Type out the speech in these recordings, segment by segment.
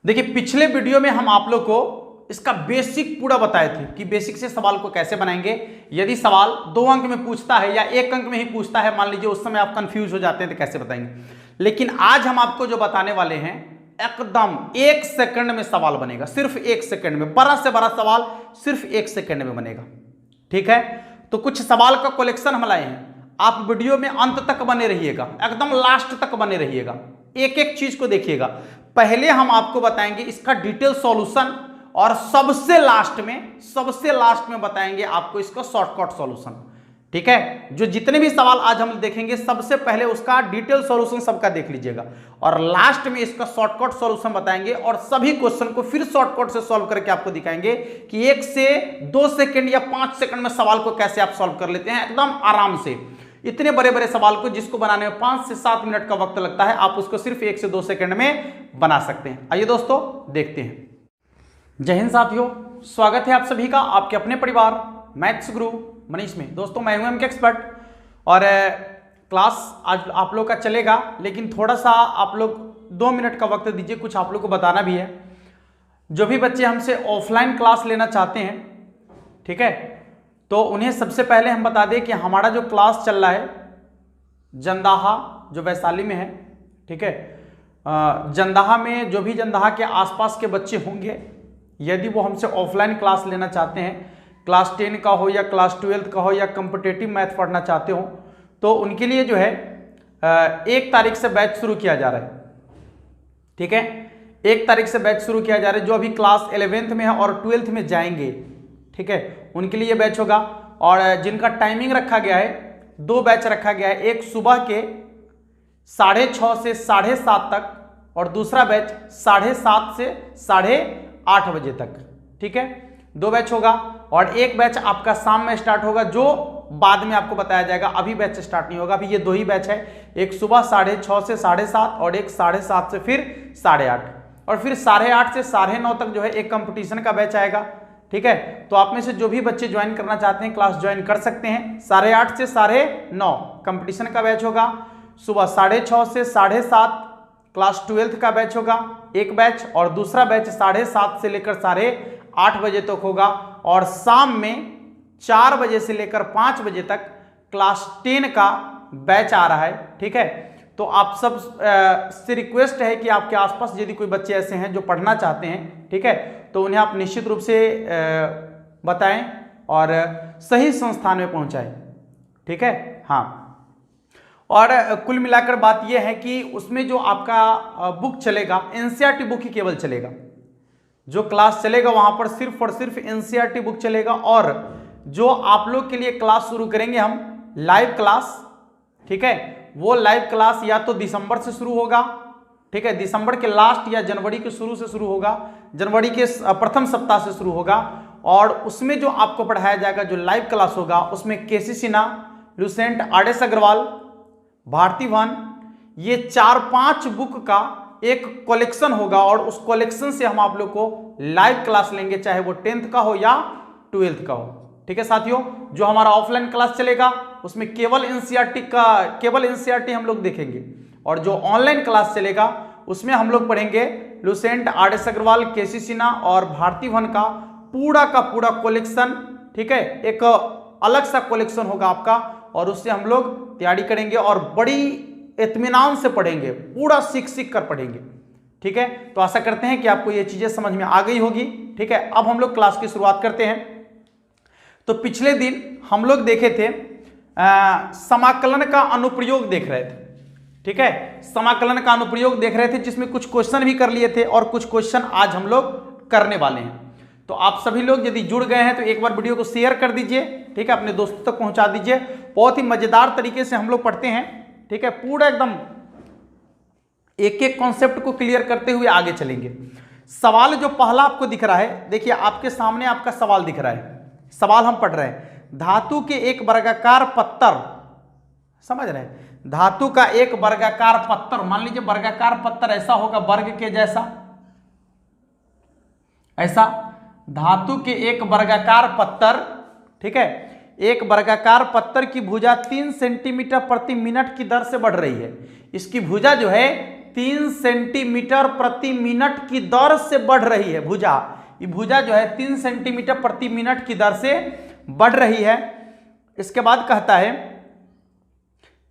देखिए पिछले वीडियो में हम आप लोग को इसका बेसिक पूरा बताए थे कि बेसिक से सवाल को कैसे बनाएंगे। यदि सवाल 2 अंक में पूछता है या 1 अंक में ही पूछता है, मान लीजिए, उस समय आप कंफ्यूज हो जाते हैं तो कैसे बताएंगे। लेकिन आज हम आपको जो बताने वाले हैं एकदम 1 सेकंड में सवाल बनेगा, सिर्फ 1 सेकंड में, बड़ा से बड़ा सवाल सिर्फ 1 सेकंड में बनेगा। ठीक है, तो कुछ सवाल का कलेक्शन हम लाए हैं, आप वीडियो में अंत तक बने रहिएगा, एकदम लास्ट तक बने रहिएगा, एक एक चीज को देखिएगा। पहले हम आपको बताएंगे इसका डिटेल सॉल्यूशन और सबसे लास्ट में बताएंगे आपको इसका शॉर्टकट सॉल्यूशन। ठीक है, जो जितने भी सवाल आज हम देखेंगे सबसे पहले उसका डिटेल सॉल्यूशन सबका देख लीजिएगा और लास्ट में इसका शॉर्टकट सॉल्यूशन बताएंगे और सभी क्वेश्चन को फिर शॉर्टकट से सॉल्व करके आपको दिखाएंगे कि 1 से 2 सेकंड या 5 सेकंड में सवाल को कैसे आप सॉल्व कर लेते हैं एकदम आराम से। इतने बड़े बड़े सवाल को जिसको बनाने में 5 से 7 मिनट का वक्त लगता है, आप उसको सिर्फ 1 से 2 सेकंड में बना सकते हैं। आइए दोस्तों देखते हैं। जय हिंद साथियों, स्वागत है आप सभी का आपके अपने परिवार मैथ्स गुरु मनीष में। दोस्तों मैं हूं एमके एक्सपर्ट और क्लास आज आप लोग का चलेगा, लेकिन थोड़ा सा आप लोग 2 मिनट का वक्त दीजिए, कुछ आप लोग को बताना भी है। जो भी बच्चे हमसे ऑफलाइन क्लास लेना चाहते हैं, ठीक है, तो उन्हें सबसे पहले हम बता दें कि हमारा जो क्लास चल रहा है जंदाहा जो वैशाली में है, ठीक है, जंदाहा में जो भी जंदाहा के आसपास के बच्चे होंगे, यदि वो हमसे ऑफलाइन क्लास लेना चाहते हैं, क्लास 10 का हो या क्लास 12 का हो या कॉम्पिटिटिव मैथ पढ़ना चाहते हो, तो उनके लिए जो है 1 तारीख से बैच शुरू किया जा रहा है। ठीक है, 1 तारीख से बैच शुरू किया जा रहा है। जो अभी क्लास 11th में है और 12th में जाएंगे, ठीक है, उनके लिए बैच होगा। और जिनका टाइमिंग रखा गया है, 2 बैच रखा गया है, एक सुबह के 6:30 से 7:30 तक और दूसरा बैच 7:30 से 8:30 बजे तक। ठीक है, 2 बैच होगा और एक बैच आपका शाम में स्टार्ट होगा, जो बाद में आपको बताया जाएगा, अभी बैच स्टार्ट नहीं होगा। अभी ये 2 ही बैच है, एक सुबह 6:30 से 7:30 और एक 7:30 से फिर 8:30 और फिर 8:30 से 9:30 तक जो है एक कंपटीशन का बैच आएगा। ठीक है, तो आप में से जो भी बच्चे ज्वाइन करना चाहते हैं क्लास ज्वाइन कर सकते हैं। 8:30 से 9:30 कंपटीशन का बैच होगा, सुबह 6:30 से 7:30 क्लास 12th का बैच होगा एक बैच, और दूसरा बैच 7:30 से लेकर 8:30 बजे तक होगा, और शाम में 4 बजे से लेकर 5 बजे तक क्लास 10 का बैच आ रहा है। ठीक है, तो आप सब से रिक्वेस्ट है कि आपके आसपास यदि कोई बच्चे ऐसे हैं जो पढ़ना चाहते हैं, ठीक है, तो उन्हें आप निश्चित रूप से बताएं और सही संस्थान में पहुंचाएं। ठीक है, हाँ, और कुल मिलाकर बात यह है कि उसमें जो आपका बुक चलेगा एनसीईआरटी बुक ही केवल चलेगा। जो क्लास चलेगा वहां पर सिर्फ और सिर्फ एनसीईआरटी बुक चलेगा। और जो आप लोग के लिए क्लास शुरू करेंगे हम लाइव क्लास, ठीक है, वो लाइव क्लास या तो दिसंबर से शुरू होगा, ठीक है, दिसंबर के लास्ट या जनवरी के शुरू से शुरू होगा, जनवरी के प्रथम सप्ताह से शुरू होगा। और उसमें जो आपको पढ़ाया जाएगा, जो लाइव क्लास होगा, उसमें KC Sinha, Lucent, RS. Agarwal, Bharti one, ये 4-5 बुक का एक कलेक्शन होगा और उस कलेक्शन से हम आप लोग को लाइव क्लास लेंगे, चाहे वो 10th का हो या 12th का हो। ठीक है साथियों, जो हमारा ऑफलाइन क्लास चलेगा उसमें केवल एनसीईआरटी हम लोग देखेंगे, और जो ऑनलाइन क्लास चलेगा उसमें हम लोग पढ़ेंगे लुसेंट, आर.एस. अग्रवाल, केसी सिन्हा और भारती वन का पूरा कलेक्शन। ठीक है, एक अलग सा कलेक्शन होगा आपका, और उससे हम लोग तैयारी करेंगे और बड़ी इत्मीनान से पढ़ेंगे, पूरा सीख कर पढ़ेंगे। ठीक है, तो आशा करते हैं कि आपको ये चीजें समझ में आ गई होगी। ठीक है, अब हम लोग क्लास की शुरुआत करते हैं। तो पिछले दिन हम लोग देखे थे समाकलन का अनुप्रयोग देख रहे थे। ठीक है, समाकलन का अनुप्रयोग देख रहे थे, जिसमें कुछ क्वेश्चन भी कर लिए थे और कुछ क्वेश्चन आज हम लोग करने वाले हैं। तो आप सभी लोग यदि जुड़ गए हैं तो एक बार वीडियो को शेयर कर दीजिए, ठीक है, अपने दोस्तों तक पहुंचा दीजिए। बहुत ही मजेदार तरीके से हम लोग पढ़ते हैं। ठीक है, पूरा एकदम एक एक कॉन्सेप्ट को क्लियर करते हुए आगे चलेंगे। सवाल जो पहला आपको दिख रहा है, देखिए आपके सामने आपका सवाल दिख रहा है। सवाल हम पढ़ रहे हैं, धातु के एक वर्गाकार पत्थर, समझ रहे हैं, धातु का एक वर्गाकार पत्थर, मान लीजिए वर्गाकार पत्थर ऐसा होगा, वर्ग के जैसा, ऐसा धातु के एक वर्गाकार पत्थर, ठीक है, एक वर्गाकार पत्थर की भुजा 3 सेंटीमीटर प्रति मिनट की दर से बढ़ रही है। इसकी भुजा जो है 3 सेंटीमीटर प्रति मिनट की दर से बढ़ रही है भुजा। ये भुजा जो है 3 सेंटीमीटर प्रति मिनट की दर से बढ़ रही है। इसके बाद कहता है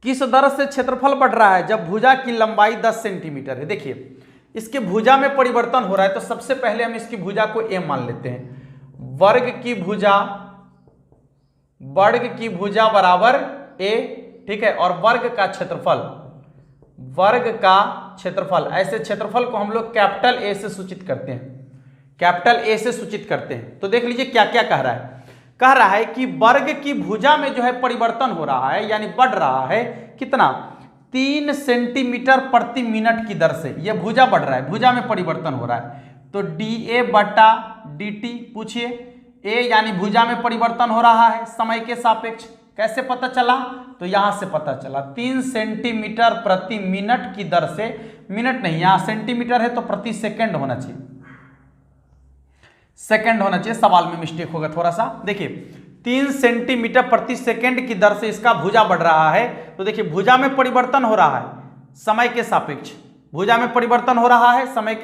किस दर से क्षेत्रफल बढ़ रहा है जब भुजा की लंबाई 10 सेंटीमीटर है। देखिए इसके भुजा में परिवर्तन हो रहा है, तो सबसे पहले हम इसकी भुजा को a मान लेते हैं। वर्ग की भुजा बराबर a, ठीक है, और वर्ग का क्षेत्रफल, ऐसे क्षेत्रफल को हम लोग कैपिटल A से सूचित करते हैं। तो देख लीजिए क्या क्या कह रहा है कि वर्ग की भुजा में जो है परिवर्तन हो रहा है, यानी बढ़ रहा है कितना, 3 सेंटीमीटर प्रति मिनट की दर से यह भुजा बढ़ रहा है, भुजा में परिवर्तन हो रहा है। तो dA बटा dt, पूछिए a यानी भुजा में परिवर्तन हो रहा है समय के सापेक्ष, कैसे पता चला, तो यहां से पता चला 3 सेंटीमीटर प्रति मिनट की दर से, मिनट नहीं यहां सेंटीमीटर है तो प्रति सेकंड होना चाहिए, सवाल में मिस्टेक होगा थोड़ा सा। देखिए 3 सेंटीमीटर प्रति सेकंड की दर से इसका भुजा बढ़ रहा है। तो देखिए भुजा में परिवर्तन हो रहा है समय के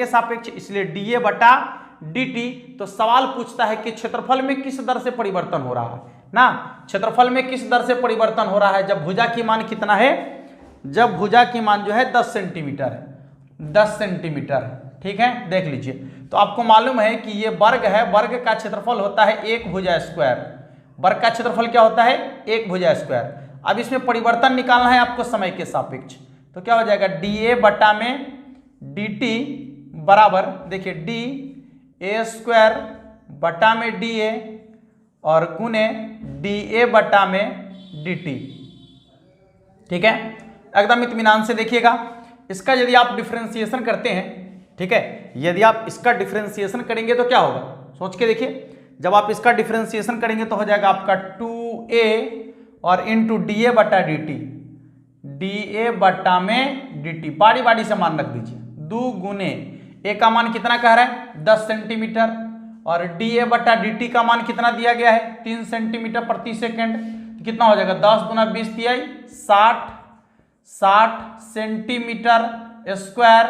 सापेक्ष, इसलिए dA बटा dt। तो सवाल पूछता है कि क्षेत्रफल में किस दर से परिवर्तन हो रहा है ना, क्षेत्रफल में किस दर से परिवर्तन हो रहा है जब भुजा की मान कितना है, जब भुजा की मान जो है 10 सेंटीमीटर है, ठीक है। देख लीजिए तो आपको मालूम है कि ये वर्ग है, वर्ग का क्षेत्रफल होता है 1 भुजा स्क्वायर, वर्ग का क्षेत्रफल क्या होता है 1 भुजा स्क्वायर। अब इसमें परिवर्तन निकालना है आपको समय के सापेक्ष, तो क्या हो जाएगा dA बटा में dt बराबर, देखिए dA स्क्वायर बटा में dA और गुने dA बटा में dt, ठीक है। एकदम इत्मीनान से देखिएगा। इसका यदि आप डिफरेंशिएशन करते हैं, ठीक है, यदि आप इसका डिफरेंशिएशन करेंगे तो क्या होगा, सोच के देखिए। जब आप इसका डिफरेंशिएशन करेंगे तो हो जाएगा आपका 2a और इंटू dA बटा dt, dA बटा में dt, बारी बारी से मान रख दीजिए। 2 गुने a का मान कितना कह रहा है 10 सेंटीमीटर और dA बटा dt का मान कितना दिया गया है 3 सेंटीमीटर प्रति सेकंड, तो कितना हो जाएगा 10 गुना 20 तिहाई 60 सेंटीमीटर स्क्वायर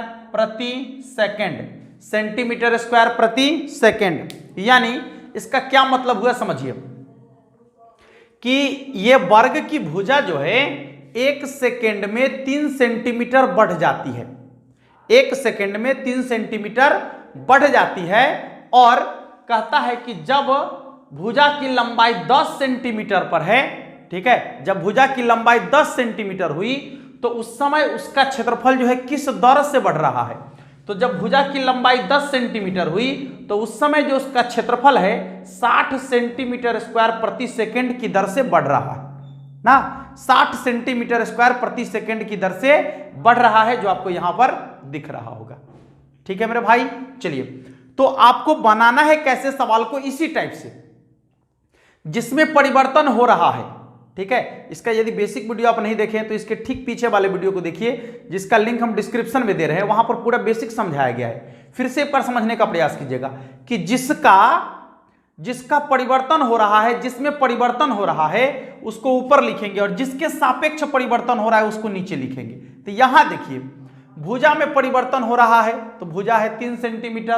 प्रति सेकंड, यानी इसका क्या मतलब हुआ समझिए कि ये वर्ग की भुजा जो है 1 सेकंड में 3 सेंटीमीटर बढ़ जाती है, 1 सेकंड में 3 सेंटीमीटर बढ़ जाती है। और कहता है कि जब भुजा की लंबाई 10 सेंटीमीटर पर है, ठीक है, जब भुजा की लंबाई 10 सेंटीमीटर हुई तो उस समय उसका क्षेत्रफल जो है किस दर से बढ़ रहा है। तो जब भुजा की लंबाई 10 सेंटीमीटर हुई तो उस समय जो उसका क्षेत्रफल है 60 सेंटीमीटर स्क्वायर प्रति सेकंड की दर से बढ़ रहा है ना, 60 सेंटीमीटर स्क्वायर प्रति सेकंड की दर से बढ़ रहा है, जो आपको यहां पर दिख रहा होगा, ठीक है मेरे भाई। चलिए तो आपको बनाना है कैसे सवाल को, इसी टाइप से जिसमें परिवर्तन हो रहा है, ठीक है। इसका यदि बेसिक वीडियो आप नहीं देखें तो इसके ठीक पीछे वाले वीडियो को देखिए, जिसका लिंक हम डिस्क्रिप्शन में दे रहे हैं, वहां पर पूरा बेसिक समझाया गया है। फिर से एक बार समझने का प्रयास कीजिएगा कि जिसका परिवर्तन हो रहा है, जिसमें परिवर्तन हो रहा है उसको ऊपर लिखेंगे और जिसके सापेक्ष परिवर्तन हो रहा है उसको नीचे लिखेंगे। तो यहां देखिए भुजा में परिवर्तन हो रहा है, तो भुजा है 3 सेंटीमीटर,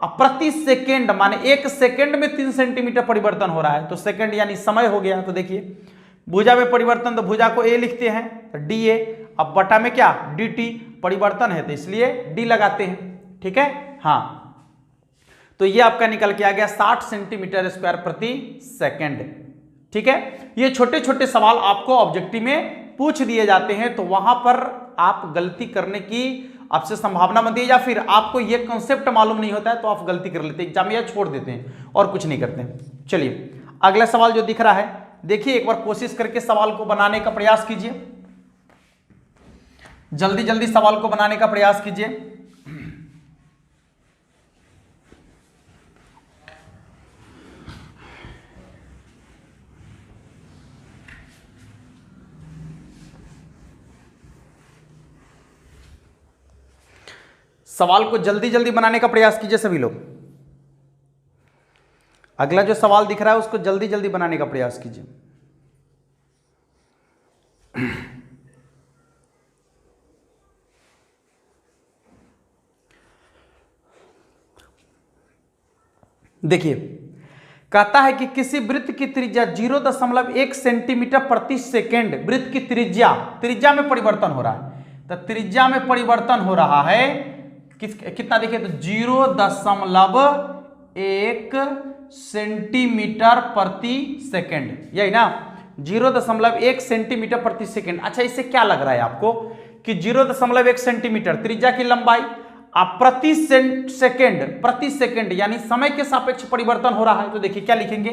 प्रति सेकेंड माने 1 सेकेंड में 3 सेंटीमीटर परिवर्तन हो रहा है, तो सेकेंड यानी समय हो गया। तो देखिए भुजा में परिवर्तन, तो भुजा को a लिखते हैं तो dA, अब बटा में क्या dt, परिवर्तन है तो इसलिए d लगाते हैं, ठीक है। हाँ तो ये आपका निकल के आ गया 60 सेंटीमीटर स्क्वायर प्रति सेकंड, ठीक है। ये छोटे छोटे सवाल आपको ऑब्जेक्टिव में पूछ दिए जाते हैं, तो वहां पर आप गलती करने की आपसे संभावना बनती है, या फिर आपको ये कॉन्सेप्ट मालूम नहीं होता है तो आप गलती कर लेते हैं, एग्जाम या छोड़ देते हैं और कुछ नहीं करते हैं। चलिए अगला सवाल जो दिख रहा है देखिए, एक बार कोशिश करके सवाल को बनाने का प्रयास कीजिए, जल्दी जल्दी सवाल को बनाने का प्रयास कीजिए। सवाल को जल्दी जल्दी बनाने का प्रयास कीजिए सभी लोग। अगला जो सवाल दिख रहा है उसको जल्दी जल्दी बनाने का प्रयास कीजिए। देखिए कहता है कि किसी वृत्त की त्रिज्या 0.1 सेंटीमीटर प्रति सेकेंड, वृत्त की त्रिज्या में परिवर्तन हो रहा है। तो त्रिज्या में परिवर्तन हो रहा है कितना, देखिए तो 0.1 सेंटीमीटर प्रति सेकेंड, यही ना 0.1 सेंटीमीटर प्रति सेकेंड। अच्छा इससे क्या लग रहा है आपको कि 0.1 सेंटीमीटर त्रिज्या की लंबाई आप प्रति सेकेंड यानी समय के सापेक्ष परिवर्तन हो रहा है। तो देखिए क्या लिखेंगे,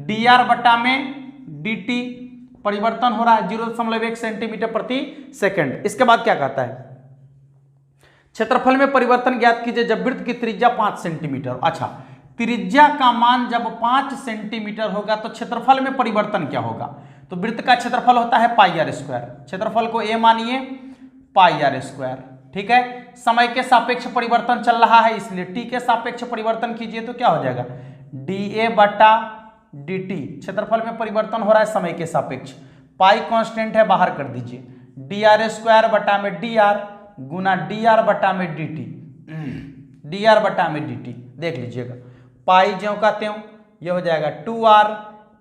dr बटा में dt परिवर्तन हो रहा है 0.1 सेंटीमीटर प्रति सेकेंड। इसके बाद क्या कहता है, क्षेत्रफल में परिवर्तन ज्ञात कीजिए जब वृत्त की त्रिज्या 5 सेंटीमीटर। अच्छा त्रिज्या का मान जब 5 सेंटीमीटर होगा तो क्षेत्रफल में परिवर्तन क्या होगा, तो वृत्त का क्षेत्रफल होता है पाई आर स्क्वायर, क्षेत्रफल को a मानिए पाई आर स्क्वायर, ठीक है। समय के सापेक्ष परिवर्तन चल रहा है इसलिए t के सापेक्ष परिवर्तन कीजिए तो क्या हो जाएगा, dA बटा dt, क्षेत्रफल में परिवर्तन हो रहा है समय के सापेक्ष, पाई कांस्टेंट है बाहर कर दीजिए, dr स्क्वायर बटा में dr गुना dr बटा में dt, dr बटा में dt देख लीजिएगा, पाई ज्यों का त्यों ये हो जाएगा 2r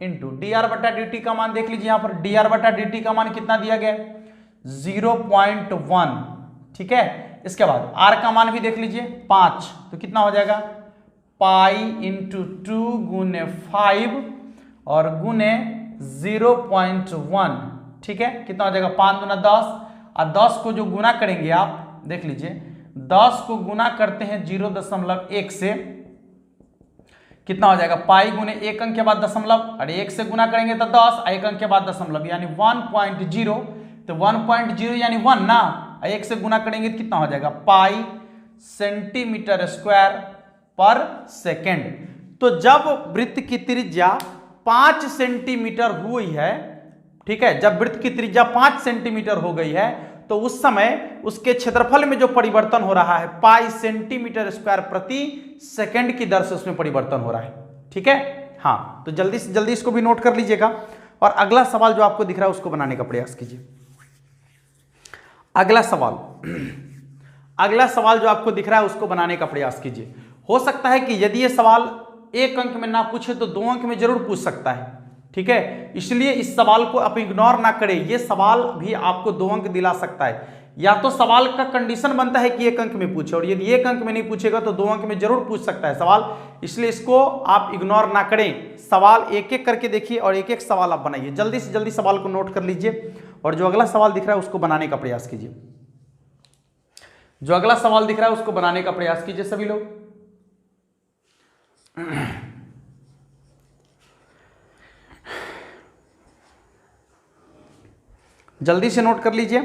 इंटू dr बटा dt का मान देख लीजिए, यहाँ पर dr बटा dt का मान कितना दिया गया 0.1, ठीक है। इसके बाद r का मान भी देख लीजिए 5, तो कितना हो जाएगा पाई इंटू 2 गुने 5 और गुने 0.1, ठीक है। कितना हो जाएगा 5 गुना 10, और 10 को जो गुना करेंगे आप देख लीजिए 10 को गुना करते हैं 0.1 से, कितना हो जाएगा पाई गुने 1 अंक के बाद दशमलव, और 1 से गुना करेंगे तो 10, 1 अंक के बाद दशमलव यानी 1.0, तो 1.0 यानी 1 ना, 1 से गुना करेंगे तो कितना हो जाएगा पाई सेंटीमीटर स्क्वायर पर सेकेंड। तो जब वृत्त की त्रिज्या 5 सेंटीमीटर हुई है, ठीक है, जब वृत्त की त्रिज्या 5 सेंटीमीटर हो गई है तो उस समय उसके क्षेत्रफल में जो परिवर्तन हो रहा है पाई सेंटीमीटर स्क्वायर प्रति सेकंड की दर से उसमें परिवर्तन हो रहा है, ठीक है। हाँ तो जल्दी से जल्दी इसको भी नोट कर लीजिएगा, और अगला सवाल जो आपको दिख रहा है उसको बनाने का प्रयास कीजिए। अगला सवाल जो आपको दिख रहा है उसको बनाने का प्रयास कीजिए। हो सकता है कि यदि ये सवाल 1 अंक में ना पूछे तो 2 अंक में जरूर पूछ सकता है, ठीक है। इसलिए इस सवाल को आप इग्नोर ना करें, ये सवाल भी आपको 2 अंक दिला सकता है। या तो सवाल का कंडीशन बनता है कि 1 अंक में पूछे, और यदि 1 अंक में नहीं पूछेगा तो 2 अंक में जरूर पूछ सकता है सवाल, इसलिए इसको आप इग्नोर ना करें। सवाल एक एक करके देखिए और एक एक सवाल आप बनाइए, जल्दी से जल्दी सवाल को नोट कर लीजिए, और जो अगला सवाल दिख रहा है उसको बनाने का प्रयास कीजिए। जो अगला सवाल दिख रहा है उसको बनाने का प्रयास कीजिए सभी लोग। जल्दी से नोट कर लीजिए,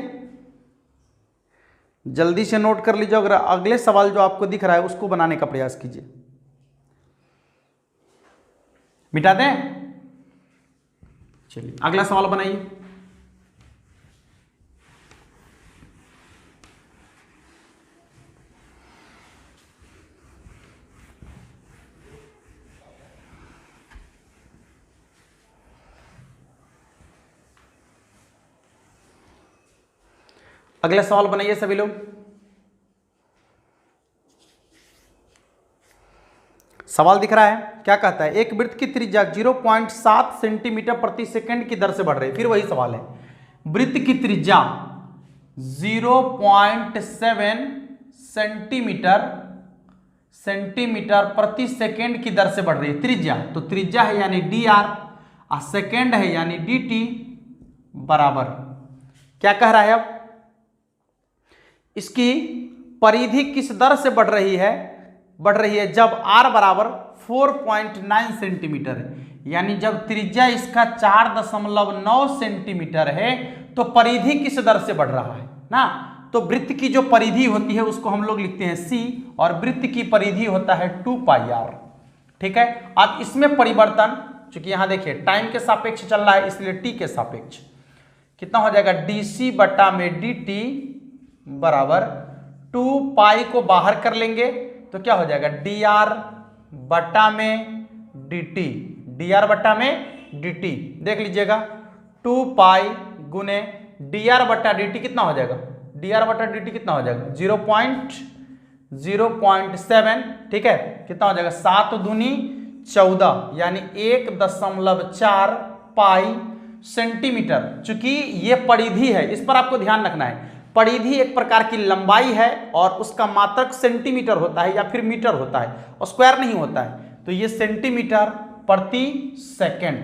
जल्दी से नोट कर लीजिए। अगर अगले सवाल जो आपको दिख रहा है उसको बनाने का प्रयास कीजिए। मिटा दें, चलिए अगला सवाल बनाइए। अगला सवाल बनाइए सभी लोग। सवाल दिख रहा है, क्या कहता है, एक वृत्त की त्रिज्या 0.7 सेंटीमीटर प्रति सेकंड की दर से बढ़ रही है। फिर वही सवाल है, वृत्त की त्रिज्या 0.7 सेंटीमीटर प्रति सेकंड की दर से बढ़ रही है। त्रिज्या तो त्रिज्या है यानी dr, और सेकंड है यानी dt बराबर क्या कह रहा है, अब इसकी परिधि किस दर से बढ़ रही है, जब r बराबर 4.9 सेंटीमीटर है, यानी जब त्रिज्या इसका 4.9 सेंटीमीटर है तो परिधि किस दर से बढ़ रहा है ना। तो वृत्त की जो परिधि होती है उसको हम लोग लिखते हैं c, और वृत्त की परिधि होता है 2 पाई r, ठीक है। अब इसमें परिवर्तन, चूंकि यहां देखिए टाइम के सापेक्ष चल रहा है इसलिए t के सापेक्ष कितना हो जाएगा dc बटा में dt बराबर 2 पाई को बाहर कर लेंगे तो क्या हो जाएगा dr बटा में dt, dr बटा में dt देख लीजिएगा 2 पाई गुने dr बटा dt कितना हो जाएगा, dr बटा dt कितना हो जाएगा 0.7, ठीक है। कितना हो जाएगा 7 दूनी 14 यानी 1.4 पाई सेंटीमीटर। चूंकि ये परिधि है, इस पर आपको ध्यान रखना है। परिधि एक प्रकार की लंबाई है और उसका मात्रक सेंटीमीटर होता है या फिर मीटर होता है और स्क्वायर नहीं होता है। तो ये सेंटीमीटर प्रति सेकंड,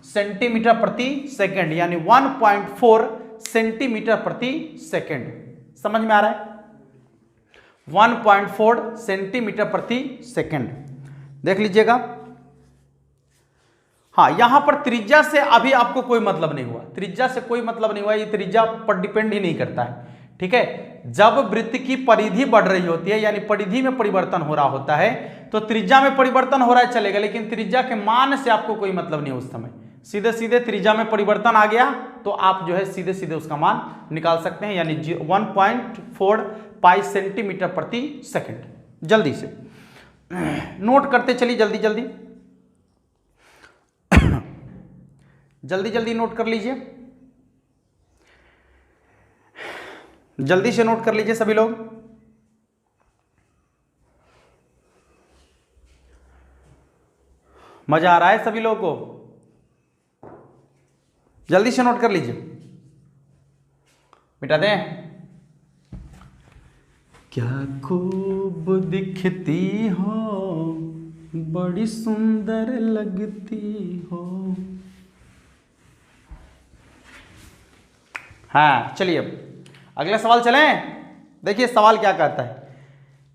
सेंटीमीटर प्रति सेकंड यानी 1.4 सेंटीमीटर प्रति सेकंड। समझ में आ रहा है? 1.4 सेंटीमीटर प्रति सेकंड। देख लीजिएगा। हाँ, यहां पर त्रिज्या से अभी आपको कोई मतलब नहीं हुआ, त्रिज्या से कोई मतलब नहीं हुआ, ये त्रिज्या पर डिपेंड ही नहीं करता है। ठीक है, जब वृत्त की परिधि बढ़ रही होती है यानी परिधि में परिवर्तन हो रहा होता है तो त्रिज्या में परिवर्तन हो रहा है चलेगा, लेकिन त्रिज्या के मान से आपको कोई मतलब नहीं उस समय। सीधे सीधे त्रिज्या में परिवर्तन आ गया तो आप जो है सीधे सीधे उसका मान निकाल सकते हैं, यानी 1.4 पाई सेंटीमीटर प्रति सेकंड। जल्दी से नोट करते चलिए, जल्दी जल्दी जल्दी जल्दी नोट कर लीजिए, जल्दी से नोट कर लीजिए सभी लोग। मजा आ रहा है सभी लोगों को? जल्दी से नोट कर लीजिए, मिटा दें। क्या खूब दिखती हो, बड़ी सुंदर लगती हो। हाँ चलिए अब अगले सवाल चलें। देखिए सवाल क्या कहता है।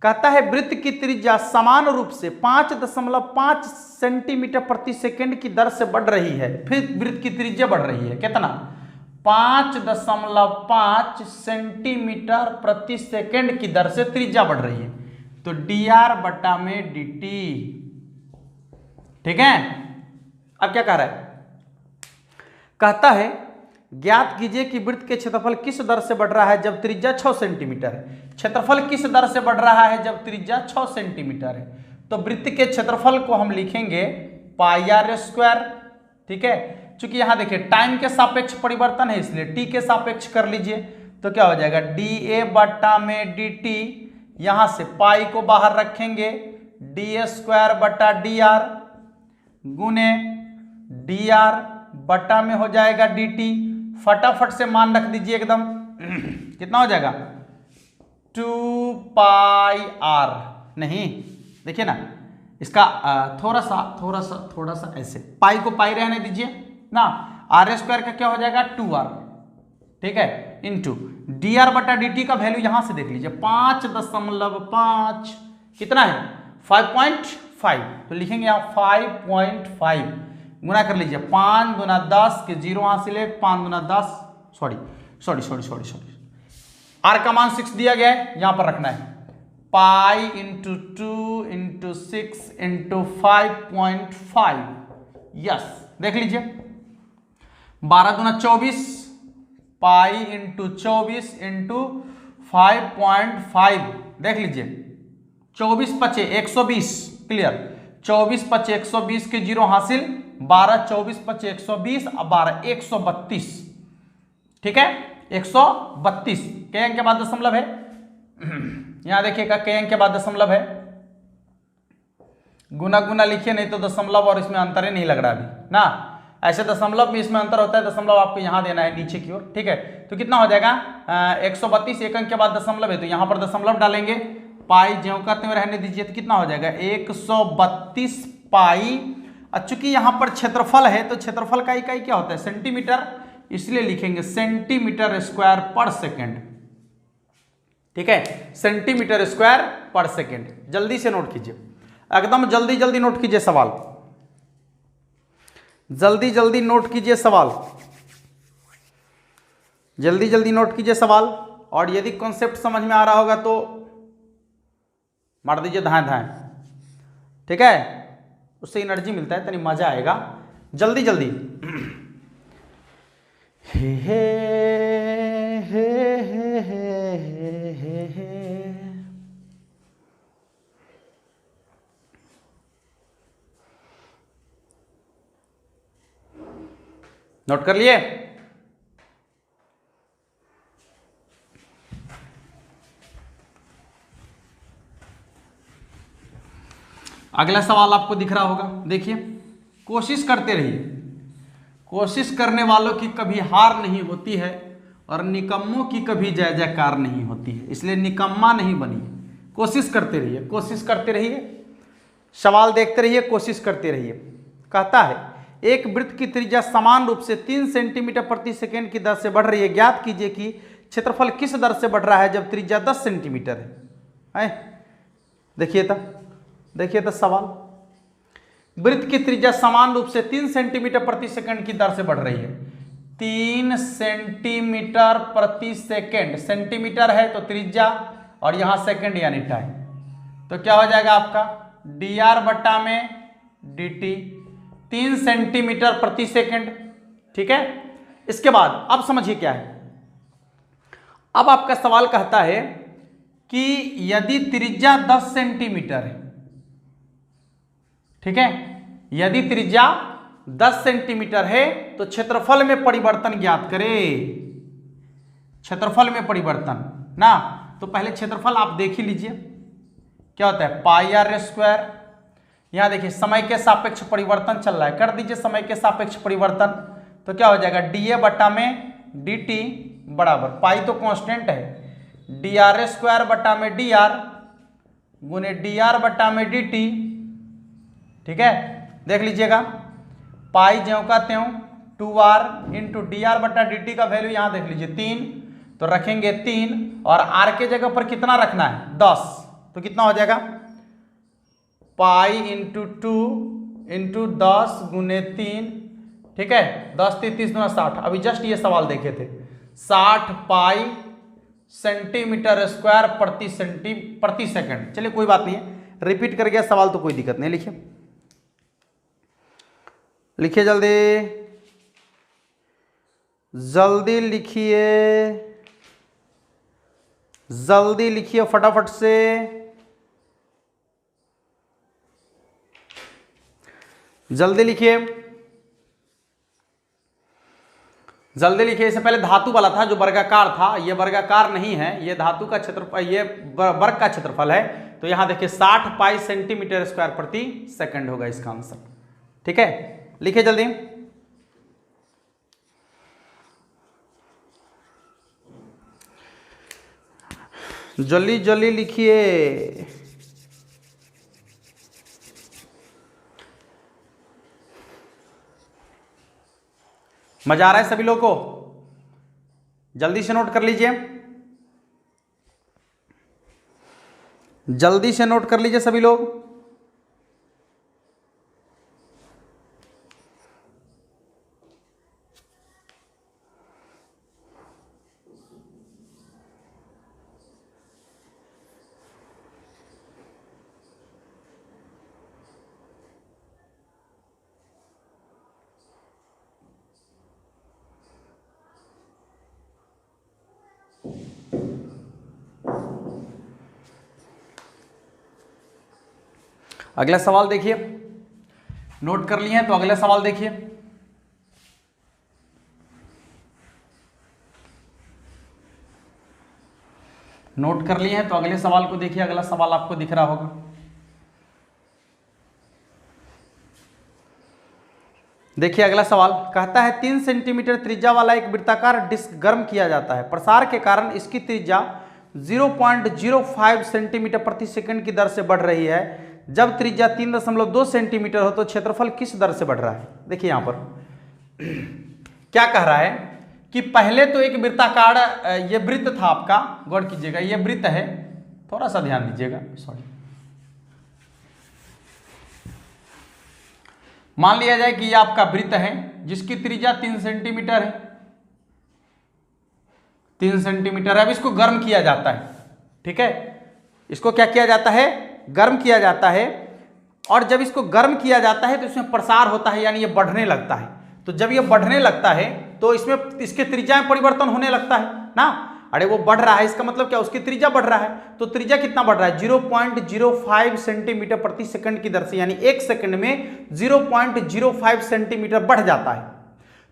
कहता है वृत्त की त्रिज्या समान रूप से 5.5 सेंटीमीटर प्रति सेकंड की दर से बढ़ रही है। फिर वृत्त की त्रिज्या बढ़ रही है कितना? 5.5 सेंटीमीटर प्रति सेकंड की दर से त्रिज्या बढ़ रही है। तो dr बटा में dt। ठीक है, अब क्या कह रहा है? कहता है ज्ञात कीजिए कि वृत्त के क्षेत्रफल किस दर से बढ़ रहा है जब त्रिज्या 6 सेंटीमीटर है। क्षेत्रफल किस दर से बढ़ रहा है जब त्रिज्या 6 सेंटीमीटर है? तो वृत्त के क्षेत्रफल को हम लिखेंगे पाई आर स्क्वायर। ठीक है, चूंकि यहां देखिए टाइम के सापेक्ष परिवर्तन है इसलिए टी के सापेक्ष कर लीजिए। तो क्या हो जाएगा? डी ए बटा में डी टी, यहां से पाई को बाहर रखेंगे, डी स्क्वायर बटा डी आर गुने डी आर बटा में हो जाएगा डी टी। फटाफट से मान रख दीजिए एकदम। कितना हो जाएगा? 2 पाई आर। नहीं देखिए ना, इसका थोड़ा सा ऐसे पाई को पाई रहने दीजिए ना। आर स्क्वायर का क्या हो जाएगा? 2r। ठीक है, इंटू डी आर बटा डी टी का वैल्यू यहां से देख लीजिए 5.5 कितना है? 5.5। तो लिखेंगे आप 5.5 गुना कर लीजिए 5 गुना 10 के 0 हासिल है 5 गुना 10 सॉरी आर का मान 6 दिया गया है, यहां पर रखना है। Pi into 2 into 6 into 5.5। Yes, देख लीजिए 12 दुना 24 पाई इंटू 24 इंटू 5.5। देख लीजिए 24 पचे 120। क्लियर, 24 पचे 120 के 0 हासिल 12, 24 पचे 120 अब 12 132। ठीक है, 132 के अंक के बाद दशमलव है। यहां देखिएगा के अंक के बाद दशमलव है। गुना गुना लिखिए, नहीं तो दशमलव और इसमें अंतर ही नहीं लग रहा अभी ना। ऐसे दशमलव में इसमें अंतर होता है, दशमलव आपको यहां देना है नीचे की ओर। ठीक है, तो कितना हो जाएगा? 132 एक अंक के बाद दशमलव है तो यहां पर दशमलव डालेंगे। पाई ज्यों का त्यों रहने दीजिए, तो कितना हो जाएगा? 132 पाई। चूंकि यहां पर क्षेत्रफल है तो क्षेत्रफल का इकाई क्या होता है? सेंटीमीटर, इसलिए लिखेंगे सेंटीमीटर स्क्वायर पर सेकेंड। ठीक है, सेंटीमीटर स्क्वायर पर सेकेंड। जल्दी से नोट कीजिए, एकदम जल्दी जल्दी नोट कीजिए सवाल, जल्दी जल्दी नोट कीजिए सवाल, जल्दी जल्दी नोट कीजिए सवाल। और यदि कॉन्सेप्ट समझ में आ रहा होगा तो मार दीजिए धाएं धाएं। ठीक है, उससे एनर्जी मिलता है, तनी मजा आएगा। जल्दी जल्दी हे हे हे हे हे हे। नोट कर लिए? अगला सवाल आपको दिख रहा होगा, देखिए, कोशिश करते रहिए, कोशिश करने वालों की कभी हार नहीं होती है और निकम्मों की कभी जय जयकार नहीं होती है, इसलिए निकम्मा नहीं बनिए, कोशिश करते रहिए, कोशिश करते रहिए, सवाल देखते रहिए, कोशिश करते रहिए। कहता है एक वृत्त की त्रिज्या समान रूप से 3 सेंटीमीटर प्रति सेकेंड की दर से बढ़ रही है, ज्ञात कीजिए कि क्षेत्रफल किस दर से बढ़ रहा है जब त्रिज्या 10 सेंटीमीटर है। देखिए तो सवाल, वृत्त की त्रिज्या समान रूप से 3 सेंटीमीटर प्रति सेकंड की दर से बढ़ रही है। 3 सेंटीमीटर प्रति सेकंड, सेंटीमीटर है तो त्रिज्या और यहां सेकंड यानी टाइम, तो क्या हो जाएगा आपका dr बट्टा में dt, 3 सेंटीमीटर प्रति सेकंड। ठीक है, इसके बाद अब समझिए क्या है, अब आपका सवाल कहता है कि यदि त्रिज्या 10 सेंटीमीटर है, ठीक है, यदि त्रिज्या 10 सेंटीमीटर है तो क्षेत्रफल में परिवर्तन ज्ञात करें, क्षेत्रफल में परिवर्तन ना, तो पहले क्षेत्रफल आप देख ही लीजिए क्या होता है, पाई आर स्क्वायर, यहां देखिए समय के सापेक्ष परिवर्तन चल रहा है, कर दीजिए समय के सापेक्ष परिवर्तन, तो क्या हो जाएगा dA बट्टा में dt बराबर, पाई तो कांस्टेंट है, dr स्क्वायर बट्टा में dr गुने dr बट्टा में dt। ठीक है, देख लीजिएगा, पाई ज्यों का त्यों 2r इंटू dr बट्टा dt का वैल्यू यहां देख लीजिए 3, तो रखेंगे 3 और r के जगह पर कितना रखना है 10, तो कितना हो जाएगा पाई इंटू 2 इंटू 10 गुने 3। ठीक है, 10 30 गुना 60, अभी जस्ट ये सवाल देखे थे, 60 पाई सेंटीमीटर स्क्वायर प्रति सेकंड। चलिए कोई बात नहीं है, रिपीट कर गया सवाल तो कोई दिक्कत नहीं, लिखिए लिखिए जल्दी लिखिए फटाफट से। जल्दी लिखिए, जल्दी लिखिए। इससे पहले धातु वाला था जो वर्गाकार था, ये वर्गाकार नहीं है, ये धातु का क्षेत्रफल, ये वर्ग का क्षेत्रफल है, तो यहां देखिए 60 पाई सेंटीमीटर स्क्वायर प्रति सेकंड होगा इसका आंसर। ठीक है, लिखिए जल्दी। जल्दी जल्दी लिखिए। मजा आ रहा है सभी लोगों को? जल्दी से नोट कर लीजिए, जल्दी से नोट कर लीजिए सभी लोग। अगला सवाल देखिए, नोट कर लिए हैं तो अगला सवाल देखिए। नोट कर लिए हैं तो अगले सवाल को देखिए, अगला सवाल आपको दिख रहा होगा। देखिए अगला सवाल कहता है 3 सेंटीमीटर त्रिज्या वाला एक वृत्ताकार डिस्क गर्म किया जाता है, प्रसार के कारण इसकी त्रिज्या 0.05 सेंटीमीटर प्रति सेकंड की दर से बढ़ रही है। जब त्रिज्या 3.2 सेंटीमीटर हो तो क्षेत्रफल किस दर से बढ़ रहा है? देखिए यहां पर क्या कह रहा है कि पहले तो एक वृत्ताकार, ये वृत्त था आपका, गौर कीजिएगा, ये वृत्त है, थोड़ा सा ध्यान दीजिएगा, सॉरी। मान लिया जाए कि ये आपका वृत्त है जिसकी त्रिज्या 3 सेंटीमीटर है, 3 सेंटीमीटर है। अब इसको गर्म किया जाता है, ठीक है, इसको क्या किया जाता है? गर्म किया जाता है, और जब इसको गर्म किया जाता है तो इसमें प्रसार होता है, यानी ये बढ़ने लगता है। तो जब ये बढ़ने लगता है तो इसमें इसके त्रिज्या में परिवर्तन होने लगता है ना। अरे वो बढ़ रहा है, इसका मतलब क्या, उसकी त्रिज्या बढ़ रहा है, तो त्रिज्या कितना बढ़ रहा है? 0.05 सेंटीमीटर प्रति सेकंड की दर से, यानी 1 सेकंड में 0.05 सेंटीमीटर बढ़ जाता है।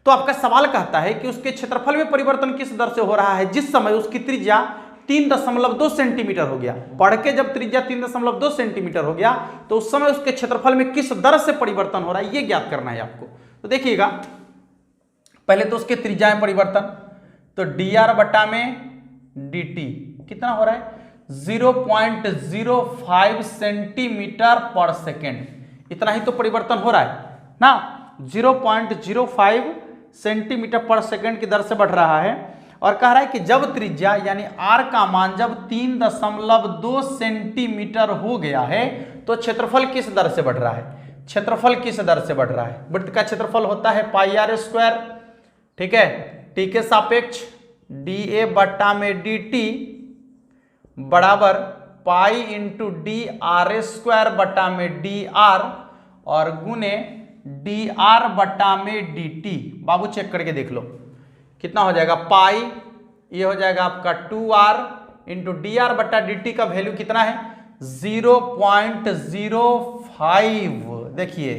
तो आपका सवाल कहता है कि उसके क्षेत्रफल में परिवर्तन किस दर से हो रहा है जिस समय उसकी त्रिज्या 3.2 सेंटीमीटर हो गया, बढ़ के जब त्रिज्या 3.2 सेंटीमीटर हो गया तो उस समय उसके क्षेत्रफल में किस दर से परिवर्तन हो रहा है ये ज्ञात करना है आपको। तो देखिएगा पहले तो उसके त्रिज्या में परिवर्तन, तो dr बटा में dt कितना हो रहा है 0.05 सेंटीमीटर पर सेकेंड, इतना ही तो परिवर्तन हो रहा है ना, 0.05 सेंटीमीटर पर सेकेंड की दर से बढ़ रहा है। और कह रहा है कि जब त्रिज्या यानी r का मान जब 3.2 सेंटीमीटर हो गया है तो क्षेत्रफल किस दर से बढ़ रहा है, क्षेत्रफल किस दर से बढ़ रहा है। वृत्त का क्षेत्रफल होता है पाई r स्क्वायर, ठीक है, t के सापेक्ष dA बटा में dt बराबर पाई इंटू dr स्क्वायर बटा में dr और गुने dr बटा में dt। बाबू चेक करके देख लो कितना हो जाएगा, पाई ये हो जाएगा आपका 2r इंटू dr बटा dt का वैल्यू कितना है 0.05। देखिए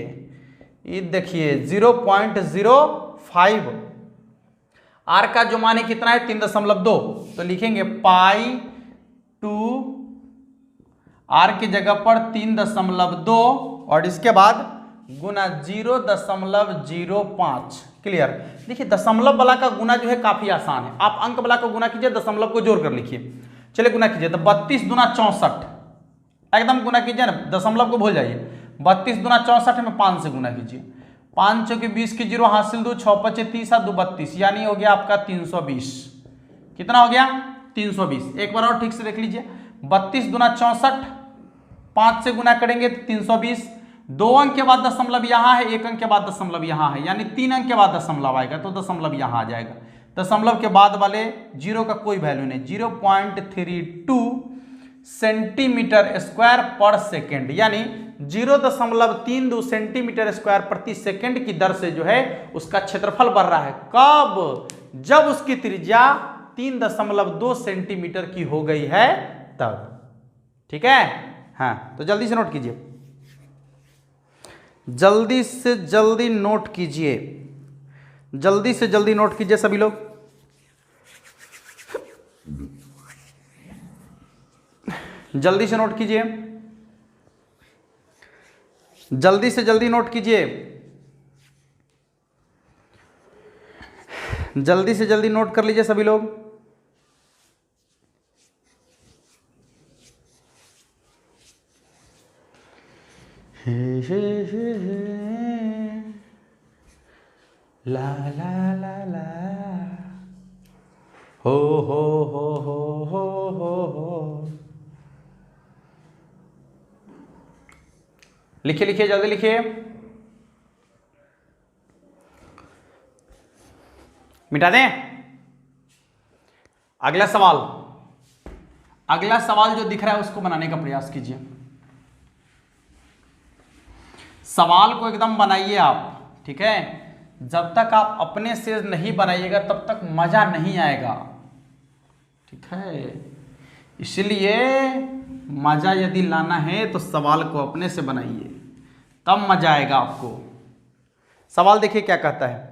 ये देखिए 0.05, r का जो मान है कितना है 3.2, तो लिखेंगे पाई 2 r की जगह पर 3.2 और इसके बाद गुना 0.05। क्लियर। देखिए दशमलव वाला का गुना जो है काफी आसान है, आप अंक वाला का गुना कीजिए, दशमलव को जोड़ कर लिखिए। चलिए गुना कीजिए, तो 32 दूना 64, एकदम गुना कीजिए ना, दशमलव को भूल जाइए। 32 दूना 64 में 5 से गुना कीजिए, 5 चौके 20 की जीरो हासिल 2, 6 5 30 2 32, यानी हो गया आपका 320। कितना हो गया 320। एक बार और ठीक से देख लीजिए, 32 दूना 64, 5 से गुना करेंगे तो 320, 2 अंक के बाद दशमलव यहाँ है, 1 अंक के बाद दशमलव यहाँ है, यानी 3 अंक के बाद दशमलव आएगा तो दशमलव यहाँ आ जाएगा। दशमलव के बाद वाले जीरो का कोई वैल्यू नहीं, 0.32 सेंटीमीटर स्क्वायर पर सेकेंड, यानी 0.32 सेंटीमीटर स्क्वायर प्रति सेकेंड की दर से जो है उसका क्षेत्रफल बढ़ रहा है। कब? जब उसकी त्रिज्या 3.2 सेंटीमीटर की हो गई है तब। ठीक है, हाँ तो जल्दी से नोट कीजिए, जल्दी से जल्दी नोट कीजिए, जल्दी से जल्दी नोट कीजिए सभी लोग। जल्दी से नोट कीजिए, जल्दी से जल्दी नोट कीजिए, जल्दी से जल्दी नोट कर लीजिए सभी लोग। ला ला ला ला हो हो हो हो हो हो हो। लिखिए लिखिए जल्दी लिखिए। मिटा दें। अगला सवाल, अगला सवाल जो दिख रहा है उसको बनाने का प्रयास कीजिए। सवाल को एकदम बनाइए आप, ठीक है। जब तक आप अपने से नहीं बनाइएगा तब तक मजा नहीं आएगा, ठीक है। इसलिए मजा यदि लाना है तो सवाल को अपने से बनाइए, तब मजा आएगा आपको। सवाल देखिए क्या कहता है।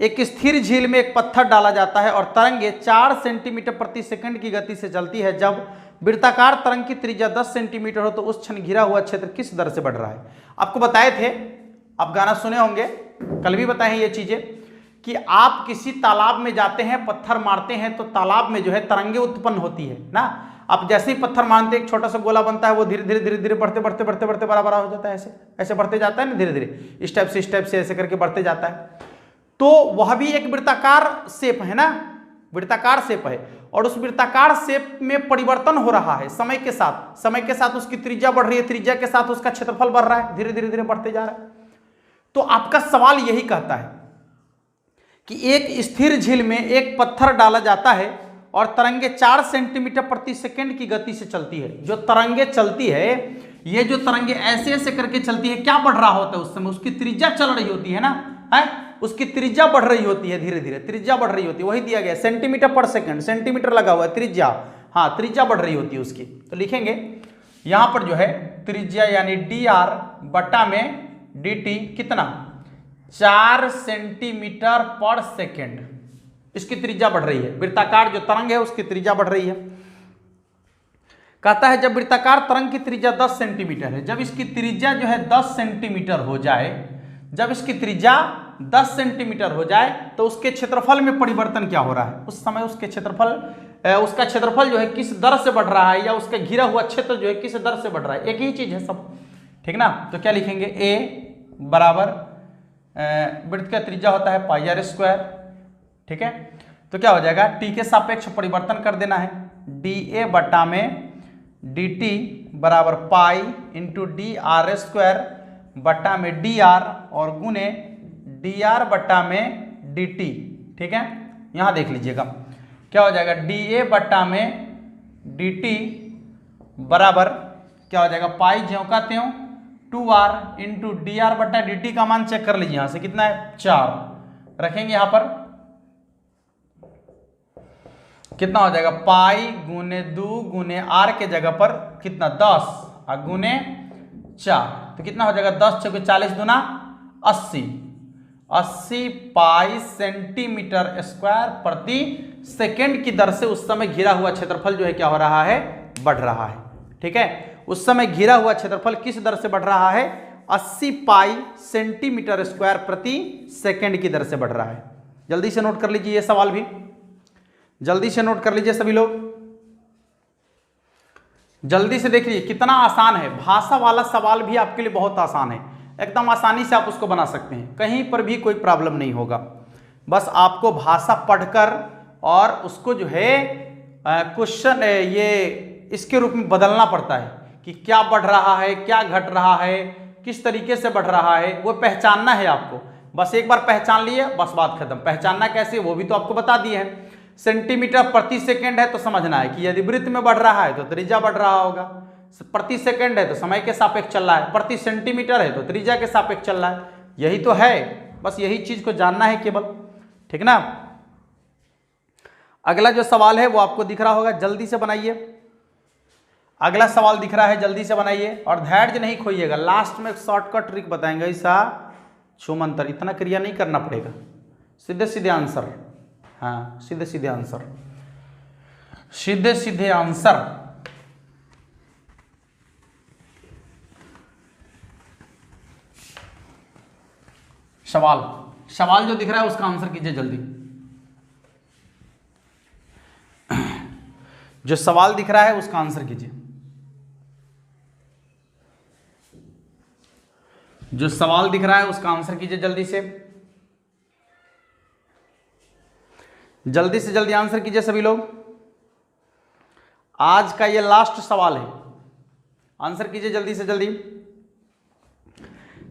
एक स्थिर झील में एक पत्थर डाला जाता है और तरंगे 4 सेंटीमीटर प्रति सेकंड की गति से चलती है। जब वृत्ताकार तरंग की त्रिज्या 10 सेंटीमीटर हो तो उस क्षण घिरा हुआ क्षेत्र किस दर से बढ़ रहा है। आपको बताए थे, आप गाना सुने होंगे, कल भी बताए हैं ये चीजें, कि आप किसी तालाब में जाते हैं, पत्थर मारते हैं तो तालाब में जो है तरंगे उत्पन्न होती है ना। आप जैसे ही पत्थर मारते एक छोटा सा गोला बनता है, वो धीरे धीरे धीरे धीरे बढ़ते बढ़ते बढ़ते बढ़ते बड़ा बड़ा हो जाता है, ऐसे ऐसे बढ़ते जाता है ना, धीरे धीरे इस टाइप से ऐसे करके बढ़ते जाता है। तो वह भी एक वृत्ताकार शेप है ना, वृत्ताकार शेप है, और उस वृत्ताकार शेप में परिवर्तन हो रहा है समय के साथ। समय के साथ उसकी त्रिज्या बढ़ रही है, त्रिज्या के साथ उसका क्षेत्रफल बढ़ रहा है, धीरे धीरे धीरे बढ़ते जा रहा है। तो आपका सवाल यही कहता है कि एक स्थिर झील में एक पत्थर डाला जाता है और तरंगे 4 सेंटीमीटर प्रति सेकंड की गति से चलती है। जो तरंगे चलती है, ये जो तरंगे ऐसे ऐसे करके चलती है, क्या बढ़ रहा होता है उस समय? उसकी त्रिज्या चल रही होती है ना, है उसकी त्रिज्या बढ़ रही होती है, धीरे धीरे त्रिज्या बढ़ रही होती है। वही दिया गया सेंटीमीटर पर सेकंड, सेंटीमीटर लगा हुआ है त्रिज्या, हाँ त्रिज्या बढ़ रही होती है उसकी। तो लिखेंगे यहां पर जो है त्रिज्या यानी dr बटा में dt कितना 4 सेंटीमीटर पर सेकंड, इसकी त्रिज्या बढ़ रही है, वृत्ताकार जो तरंग है उसकी त्रिज्या बढ़ रही है। कहता है जब वृत्ताकार तरंग की त्रिज्या 10 सेंटीमीटर है, जब इसकी त्रिज्या जो है 10 सेंटीमीटर हो जाए, जब इसकी त्रिज्या 10 सेंटीमीटर हो जाए तो उसके क्षेत्रफल में परिवर्तन क्या हो रहा है, उस समय उसके उसका क्षेत्रफल जो है किस दर से बढ़ रहा है, या उसका घिरा हुआ क्षेत्र जो है किस दर से बढ़ रहा है, एक ही चीज है सब, ठीक ना। तो क्या लिखेंगे, a बराबर वृत्त का त्रिज्या होता है पाई आर स्क्वायर, ठीक है। तो क्या हो जाएगा, t के सापेक्ष परिवर्तन कर देना है, dA बटा में dt बराबर pi into D R square बटा में dr और गुने dr बटा में dt, ठीक है। यहां देख लीजिएगा क्या हो जाएगा, dA बटा में dt बराबर क्या हो जाएगा, पाई ज्यों का त्यों 2r इंटू dr बटा dt का मान चेक कर लीजिए, यहां से कितना है 4 रखेंगे, यहां पर कितना हो जाएगा, पाई गुने 2 गुने r के जगह पर कितना 10 और गुने 4, तो कितना हो जाएगा 10 चौके 40 दूना 80 पाई सेंटीमीटर स्क्वायर प्रति सेकेंड की दर से उस समय घिरा हुआ क्षेत्रफल जो है क्या हो रहा है, बढ़ रहा है, ठीक है। उस समय घिरा हुआ क्षेत्रफल किस दर से बढ़ रहा है, 80 पाई सेंटीमीटर स्क्वायर प्रति सेकेंड की दर से बढ़ रहा है। जल्दी से नोट कर लीजिए, ये सवाल भी जल्दी से नोट कर लीजिए सभी लोग, जल्दी से देख लीजिए कितना आसान है। भाषा वाला सवाल भी आपके लिए बहुत आसान है, एकदम आसानी से आप उसको बना सकते हैं, कहीं पर भी कोई प्रॉब्लम नहीं होगा। बस आपको भाषा पढ़कर और उसको जो है क्वेश्चन ये इसके रूप में बदलना पड़ता है कि क्या बढ़ रहा है, क्या घट रहा है, किस तरीके से बढ़ रहा है, वो पहचानना है आपको। बस एक बार पहचान लिए बस बात खत्म। पहचानना कैसे वो भी तो आपको बता दिए हैं। सेंटीमीटर प्रति सेकंड है तो समझना है कि यदि वृत्त में बढ़ रहा है तो त्रिज्या बढ़ रहा होगा, प्रति सेकंड है तो समय के सापेक्ष चल रहा है, प्रति सेंटीमीटर है तो त्रिज्या के सापेक्ष चल रहा है, यही तो है, बस यही चीज को जानना है केवल, ठीक ना। अगला जो सवाल है वो आपको दिख रहा होगा, जल्दी से बनाइए। अगला सवाल दिख रहा है, जल्दी से बनाइए और धैर्य नहीं खोइएगा। लास्ट में एक शॉर्टकट ट्रिक बताएंगे, ऐसा छूमंतर इतना क्रिया नहीं करना पड़ेगा, सीधे सीधे आंसर, हाँ सीधे सीधे आंसर, सीधे सीधे आंसर। सवाल जो दिख रहा है उसका आंसर कीजिए जल्दी। जो सवाल दिख रहा है उसका आंसर कीजिए, जो सवाल दिख रहा है उसका आंसर कीजिए जल्दी से, जल्दी से जल्दी आंसर कीजिए सभी लोग। आज का ये लास्ट सवाल है, आंसर कीजिए जल्दी से जल्दी।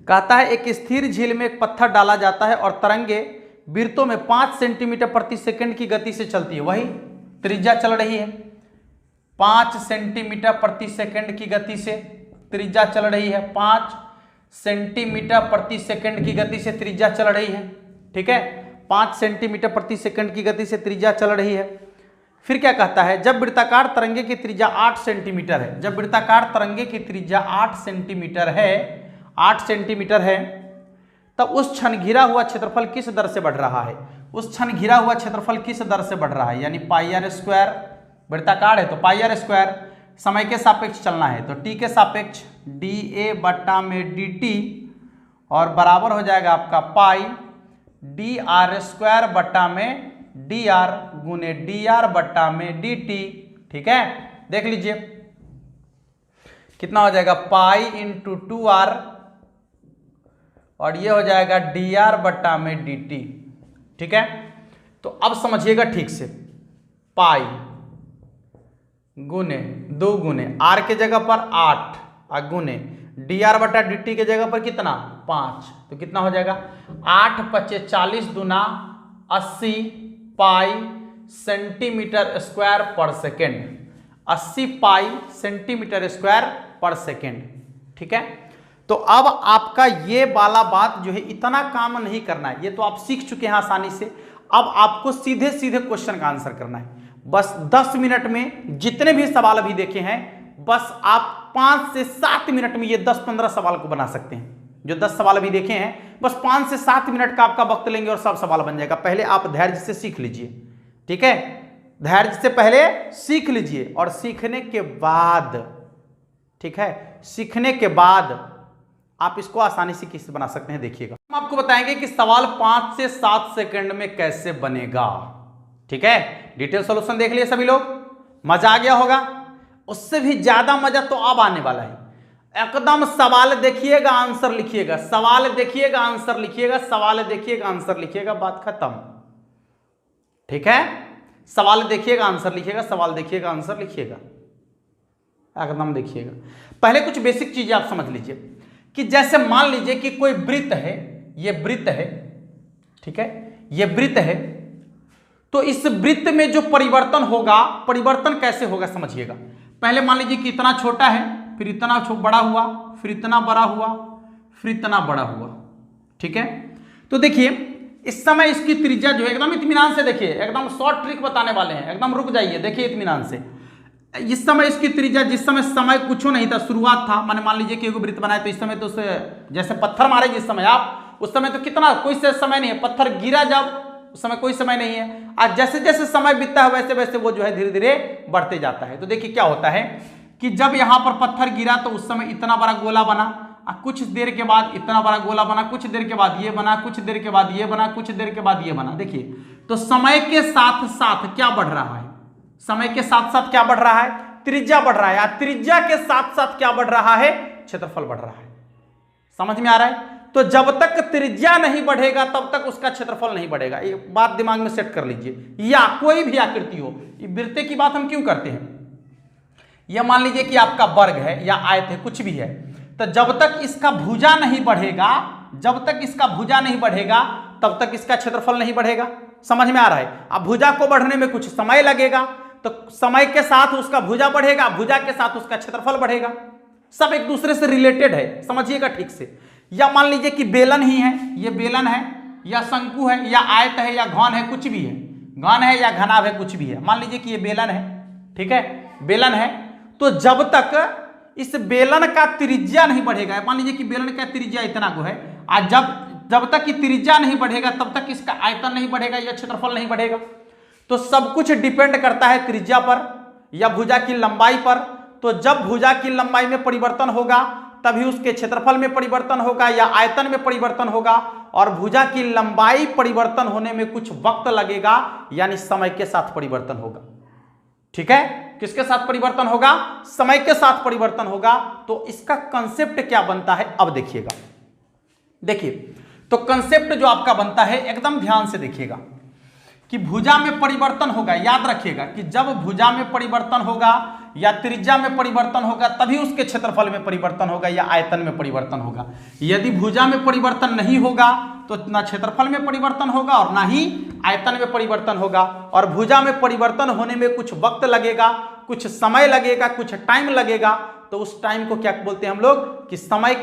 कहता है एक स्थिर झील में एक पत्थर डाला जाता है और तरंगे वृत्तों में 5 सेंटीमीटर प्रति सेकंड की गति से चलती है, वही त्रिज्या चल रही है, 5 सेंटीमीटर प्रति सेकंड की गति से त्रिज्या चल रही है, 5 सेंटीमीटर प्रति सेकंड की गति से त्रिज्या चल रही है, ठीक है। 5 सेंटीमीटर प्रति सेकंड की गति से त्रिज्या चल रही है। फिर क्या कहता है, जब वृत्ताकार तरंगे की त्रिज्या 8 सेंटीमीटर है, जब वृत्ताकार तरंगे की त्रिज्या 8 सेंटीमीटर है, 8 सेंटीमीटर है, तब उस क्षण घिरा हुआ क्षेत्रफल किस दर से बढ़ रहा है, उस क्षण घिरा हुआ क्षेत्रफल किस दर से बढ़ रहा है, यानी पाई आर स्क्वायर, वृत्ताकार है तो पाई आर स्क्वायर, समय के सापेक्ष चलना है तो टी के सापेक्ष dA बटा में dt और बराबर हो जाएगा आपका पाई डी आर स्क्वायर बटा में dr गुने dr बटा में dt, ठीक है। देख लीजिए कितना हो जाएगा, पाई इंटू 2r और ये हो जाएगा dr बटा में dt, ठीक है। तो अब समझिएगा ठीक से, पाई गुने 2 गुने r के जगह पर 8 और गुने dr बटा dt के जगह पर कितना 5, तो कितना हो जाएगा 8 पचे 40 दूना 80 पाई सेंटीमीटर स्क्वायर पर सेकेंड, 80 पाई सेंटीमीटर स्क्वायर पर सेकेंड, ठीक है। तो अब आपका ये वाला बात जो है इतना काम नहीं करना है, ये तो आप सीख चुके हैं आसानी से। अब आपको सीधे सीधे क्वेश्चन का आंसर करना है। बस 10 मिनट में जितने भी सवाल अभी देखे हैं, बस आप 5 से 7 मिनट में ये 10-15 सवाल को बना सकते हैं, जो 10 सवाल अभी देखे हैं, बस 5 से 7 मिनट का आपका वक्त लेंगे और सब सवाल बन जाएगा। पहले आप धैर्य से सीख लीजिए, ठीक है, धैर्य से पहले सीख लीजिए और सीखने के बाद, ठीक है, सीखने के बाद आप इसको आसानी से किस बना सकते हैं, देखिएगा। हम आपको बताएंगे कि सवाल 5 से 7 सेकंड में कैसे बनेगा, ठीक है। डिटेल सॉल्यूशन देख लिए सभी लोग, मजा आ गया होगा। उससे भी ज्यादा मजा तो अब आने वाला है। एकदम सवाल देखिएगा, आंसर लिखिएगा, सवाल देखिएगा, आंसर लिखिएगा, सवाल देखिएगा, आंसर लिखिएगा, बात खत्म, ठीक है। सवाल देखिएगा, आंसर लिखिएगा, सवाल देखिएगा, आंसर लिखिएगा, एकदम देखिएगा। पहले कुछ बेसिक चीजें आप समझ लीजिए कि जैसे मान लीजिए कि कोई वृत्त है, ये वृत्त है, ठीक है, ये वृत्त है, तो इस वृत्त में जो परिवर्तन होगा, परिवर्तन कैसे होगा समझिएगा। पहले मान लीजिए कि इतना छोटा है, फिर इतना बड़ा हुआ, फिर इतना बड़ा हुआ, फिर इतना बड़ा हुआ, ठीक है। तो देखिए इस समय इसकी त्रिज्या जो है, एकदम इत्मीनान से देखिए, एकदम शॉर्ट ट्रिक बताने वाले हैं, एकदम रुक जाइए, देखिए इत्मीनान से। इस समय इसकी त्रिज्या, जिस समय समय कुछ नहीं था, शुरुआत था, मैंने मान लीजिए कि एक वृत्त बनाए, तो इस समय तो उसे जैसे पत्थर मारे जिस समय आप, उस समय तो कितना कोई से समय नहीं है, पत्थर गिरा जब, उस समय कोई समय नहीं है। आज जैसे जैसे समय बीतता है वैसे वैसे वो जो है धीरे धीरे बढ़ते जाता है। तो देखिए क्या होता है कि जब यहां पर पत्थर गिरा तो उस समय इतना बड़ा गोला बना, कुछ देर के बाद इतना बड़ा गोला बना, कुछ देर के बाद ये बना, कुछ देर के बाद ये बना, कुछ देर के बाद ये बना। देखिए तो समय के साथ साथ क्या बढ़ रहा है, समय के साथ साथ क्या बढ़ रहा है, त्रिज्या बढ़ रहा है। त्रिज्या के साथ साथ क्या बढ़ रहा है, क्षेत्रफल बढ़ रहा है। समझ में आ रहा है। तो जब तक त्रिज्या नहीं बढ़ेगा तब तक उसका क्षेत्रफल नहीं बढ़ेगा। एक बात दिमाग में सेट कर लीजिए, या कोई भी आकृति हो, वृत्त की बात हम क्यों करते हैं, यह मान लीजिए कि आपका वर्ग है या आयत है, कुछ भी है, तो जब तक इसका भुजा नहीं बढ़ेगा, जब तक इसका भुजा नहीं बढ़ेगा तब तक इसका क्षेत्रफल नहीं बढ़ेगा। समझ में आ रहा है। अब भुजा को बढ़ने में कुछ समय लगेगा, तो समय के साथ उसका भुजा बढ़ेगा, भुजा के साथ उसका क्षेत्रफल बढ़ेगा। सब एक दूसरे से रिलेटेड है, समझिएगा ठीक से। या मान लीजिए कि बेलन ही है, ये बेलन है, या शंकु है, या आयत है, या घन है, कुछ भी है, घन है या घनाभ है, कुछ भी है। मान लीजिए कि ये बेलन है, ठीक है, बेलन है। तो जब तक इस बेलन का त्रिज्या नहीं बढ़ेगा, मान लीजिए कि बेलन का त्रिज्या इतना को है, और जब तक कि त्रिज्या नहीं बढ़ेगा तब तक इसका आयतन नहीं बढ़ेगा या क्षेत्रफल नहीं बढ़ेगा। तो सब कुछ डिपेंड करता है त्रिज्या पर या भुजा की लंबाई पर। तो जब भुजा की लंबाई में परिवर्तन होगा तभी उसके क्षेत्रफल में परिवर्तन होगा या आयतन में परिवर्तन होगा, और भुजा की लंबाई परिवर्तन होने में कुछ वक्त लगेगा, यानी समय के साथ परिवर्तन होगा। ठीक है, किसके साथ परिवर्तन होगा, समय के साथ परिवर्तन होगा। तो इसका कंसेप्ट क्या बनता है अब देखिएगा। देखिए तो कंसेप्ट जो आपका बनता है, एकदम ध्यान से देखिएगा कि भुजा में परिवर्तन होगा। याद रखिएगा कि जब भुजा में परिवर्तन होगा या त्रिज्या में परिवर्तन होगा तभी उसके क्षेत्रफल में परिवर्तन होगा या आयतन में परिवर्तन होगा। यदि भुजा में परिवर्तन नहीं होगा तो ना क्षेत्रफल में परिवर्तन होगा और ना ही आयतन में परिवर्तन होगा। और भुजा में परिवर्तन होने में कुछ वक्त लगेगा, कुछ समय लगेगा, कुछ टाइम लगेगा। तो उस टाइम को क्या बोलते हैं हम लोग कि समय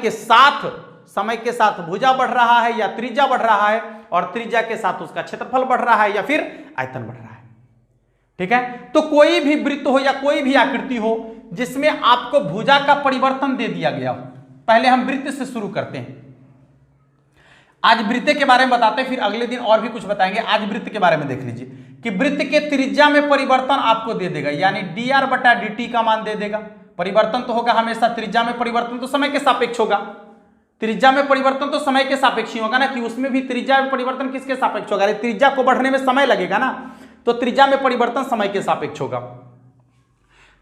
के साथ भुजा बढ़ रहा है या त्रिज्या बढ़ रहा है, और त्रिज्या के साथ उसका क्षेत्रफल बढ़ रहा है या फिर आयतन बढ़ रहा है। ठीक है, तो कोई भी वृत्त हो या कोई भी आकृति हो जिसमें आपको भुजा का परिवर्तन दे दिया गया हो। पहले हम वृत्त से शुरू करते हैं। आज वृत्त के बारे में बताते हैं, फिर अगले दिन और भी कुछ बताएंगे। आज वृत्त के बारे में देख लीजिए कि वृत्त के त्रिज्या में परिवर्तन आपको दे देगा, यानी dr/dt का मान दे देगा। परिवर्तन तो होगा हमेशा, त्रिज्या में परिवर्तन तो समय के सापेक्ष होगा। त्रिज्या में परिवर्तन तो समय के सापेक्ष ही होगा ना, कि उसमें भी त्रिज्या में परिवर्तन किसके सापेक्ष होगा, त्रिज्या को बढ़ने में समय लगेगा ना, तो त्रिज्या में परिवर्तन समय के सापेक्ष होगा।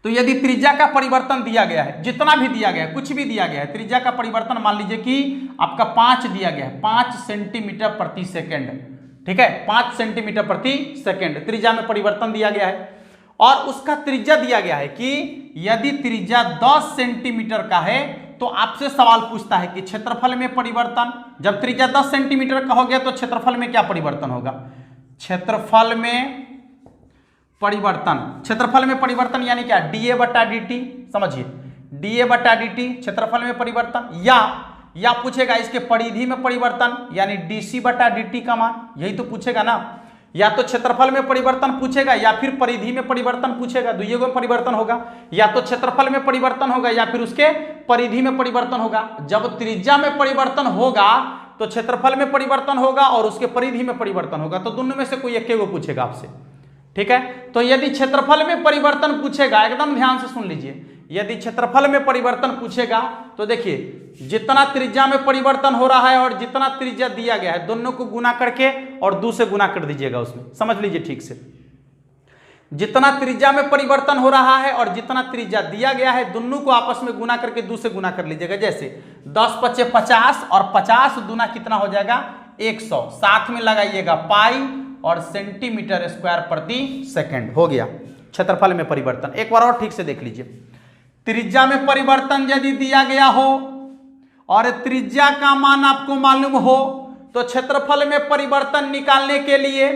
तो यदि त्रिज्या का परिवर्तन दिया गया है, जितना भी दिया गया है, कुछ भी दिया गया है, त्रिज्या का परिवर्तन मान लीजिए कि आपका 5 दिया गया है, 5 सेंटीमीटर प्रति सेकेंड। ठीक है, 5 सेंटीमीटर प्रति सेकेंड त्रिज्या में परिवर्तन दिया गया है। और उसका त्रिज्या दिया गया है कि यदि त्रिज्या 10 सेंटीमीटर का है तो आपसे सवाल पूछता है कि क्षेत्रफल में परिवर्तन। जब त्रिज्या 10 सेंटीमीटर का हो गया तो क्षेत्रफल में क्या परिवर्तन होगा, क्षेत्रफल में परिवर्तन यानी क्या, dA/dt। समझिए, dA/dt क्षेत्रफल में परिवर्तन, या पूछेगा इसके परिधि में परिवर्तन यानी dC/dt का मान, यही तो पूछेगा ना। या तो क्षेत्रफल में परिवर्तन पूछेगा या फिर परिधि में परिवर्तन पूछेगा, दुइयों में परिवर्तन होगा। या तो क्षेत्रफल में परिवर्तन होगा या फिर उसके परिधि में परिवर्तन होगा। जब त्रिज्या में परिवर्तन होगा तो क्षेत्रफल में परिवर्तन होगा और उसके परिधि में परिवर्तन होगा, तो दोनों में से कोई एक को पूछेगा आपसे, ठीक है। तो यदि क्षेत्रफल में परिवर्तन पूछेगा, एकदम ध्यान से सुन लीजिए, यदि क्षेत्रफल में परिवर्तन पूछेगा तो देखिए जितना त्रिज्या में परिवर्तन हो रहा है और जितना त्रिज्या दिया गया है दोनों को गुना करके और 2 से गुना कर दीजिएगा उसमें, समझ लीजिए ठीक से। जितना त्रिज्या में परिवर्तन हो रहा है और जितना त्रिज्या दिया गया है दोनों को आपस में गुना करके 2 से गुना कर लीजिएगा। जैसे 10 पचे 50 और 50 दूना कितना हो जाएगा 100, साथ में लगाइएगा पाई और सेंटीमीटर स्क्वायर प्रति सेकंड, हो गया क्षेत्रफल में परिवर्तन। एक बार और ठीक से देख लीजिए, त्रिज्या में परिवर्तन यदि दिया गया हो और त्रिज्या का मान आपको मालूम हो तो क्षेत्रफल में परिवर्तन निकालने के लिए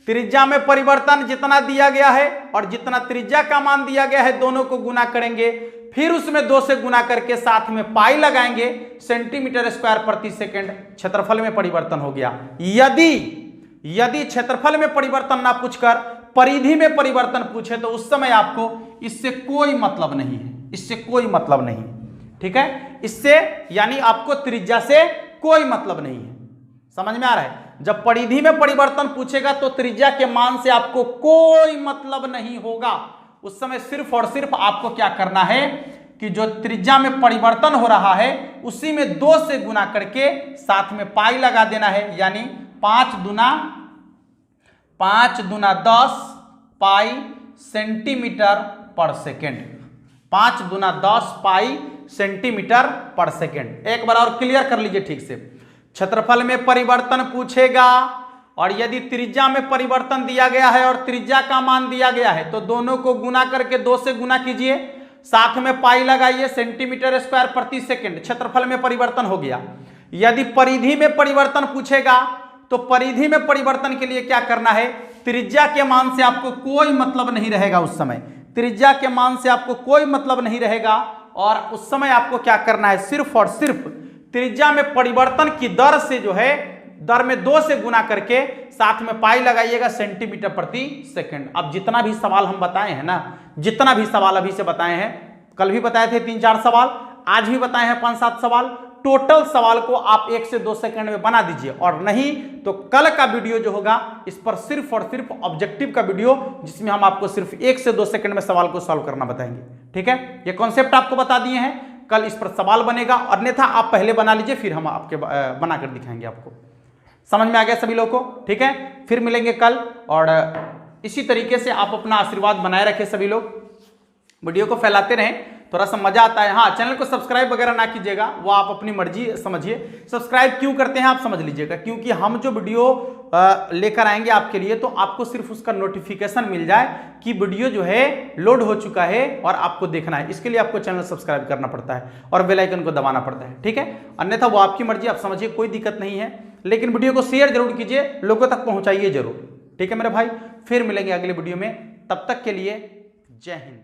त्रिज्या में परिवर्तन जितना दिया गया है और जितना त्रिज्या का मान दिया गया है दोनों को गुना करेंगे, फिर उसमें 2 से गुना करके साथ में पाई लगाएंगे, सेंटीमीटर स्क्वायर प्रति सेकंड, क्षेत्रफल में परिवर्तन हो गया। यदि क्षेत्रफल में परिवर्तन ना पूछकर परिधि में परिवर्तन पूछे तो उस समय आपको इससे कोई मतलब नहीं है, इससे कोई मतलब नहीं है, ठीक है। इससे यानी आपको त्रिज्या से कोई मतलब नहीं है, समझ में आ रहा है। जब परिधि में परिवर्तन पूछेगा तो त्रिज्या के मान से आपको कोई मतलब नहीं होगा, उस समय सिर्फ और सिर्फ आपको क्या करना है कि जो त्रिज्या में परिवर्तन हो रहा है उसी में 2 से गुना करके साथ में पाई लगा देना है, यानी 5 दूना 10 पाई सेंटीमीटर पर सेकेंड, 5 दूना 10 पाई सेंटीमीटर पर सेकेंड। एक बार और क्लियर कर लीजिए ठीक से, क्षेत्रफल में परिवर्तन पूछेगा और यदि त्रिज्या में परिवर्तन दिया गया है और त्रिज्या का मान दिया गया है तो दोनों को गुना करके 2 से गुना कीजिए, साथ में पाई लगाइए, सेंटीमीटर स्क्वायर प्रति सेकंड, क्षेत्रफल में परिवर्तन हो गया। यदि परिधि में परिवर्तन पूछेगा तो परिधि में परिवर्तन के लिए क्या करना है, त्रिज्या के मान से आपको कोई मतलब नहीं रहेगा, उस समय त्रिज्या के मान से आपको कोई मतलब नहीं रहेगा और उस समय आपको क्या करना है, सिर्फ और सिर्फ त्रिज्या में परिवर्तन की दर से जो है दर में 2 से गुना करके साथ में पाई लगाइएगा, सेंटीमीटर प्रति सेकंड। अब जितना भी सवाल हम बताए हैं ना, जितना भी सवाल अभी से बताए हैं, कल भी बताए थे 3-4 सवाल, आज भी बताए हैं 5-7 सवाल, टोटल सवाल को आप 1 से 2 सेकंड में बना दीजिए और नहीं तो कल का वीडियो जो होगा इस पर सिर्फ और सिर्फ ऑब्जेक्टिव का वीडियो, जिसमें हम आपको सिर्फ 1 से 2 सेकंड में सवाल को सॉल्व करना बताएंगे, ठीक है। ये कॉन्सेप्ट आपको बता दिए हैं, कल इस पर सवाल बनेगा, अन्यथा आप पहले बना लीजिए फिर हम आपके बनाकर दिखाएंगे आपको। समझ में आ गया सभी लोगों को, ठीक है। फिर मिलेंगे कल और इसी तरीके से आप अपना आशीर्वाद बनाए रखें, सभी लोग वीडियो को फैलाते रहें, थोड़ा सा मजा आता है। हाँ, चैनल को सब्सक्राइब वगैरह ना कीजिएगा, वो आप अपनी मर्जी समझिए। सब्सक्राइब क्यों करते हैं आप समझ लीजिएगा, क्योंकि हम जो वीडियो लेकर आएंगे आपके लिए तो आपको सिर्फ उसका नोटिफिकेशन मिल जाए कि वीडियो जो है लोड हो चुका है और आपको देखना है, इसके लिए आपको चैनल सब्सक्राइब करना पड़ता है और बेल आइकन को दबाना पड़ता है, ठीक है। अन्यथा वो आपकी मर्जी, आप समझिए, कोई दिक्कत नहीं है, लेकिन वीडियो को शेयर जरूर कीजिए, लोगों तक पहुंचाइए जरूर, ठीक है मेरे भाई। फिर मिलेंगे अगले वीडियो में, तब तक के लिए जय हिंद।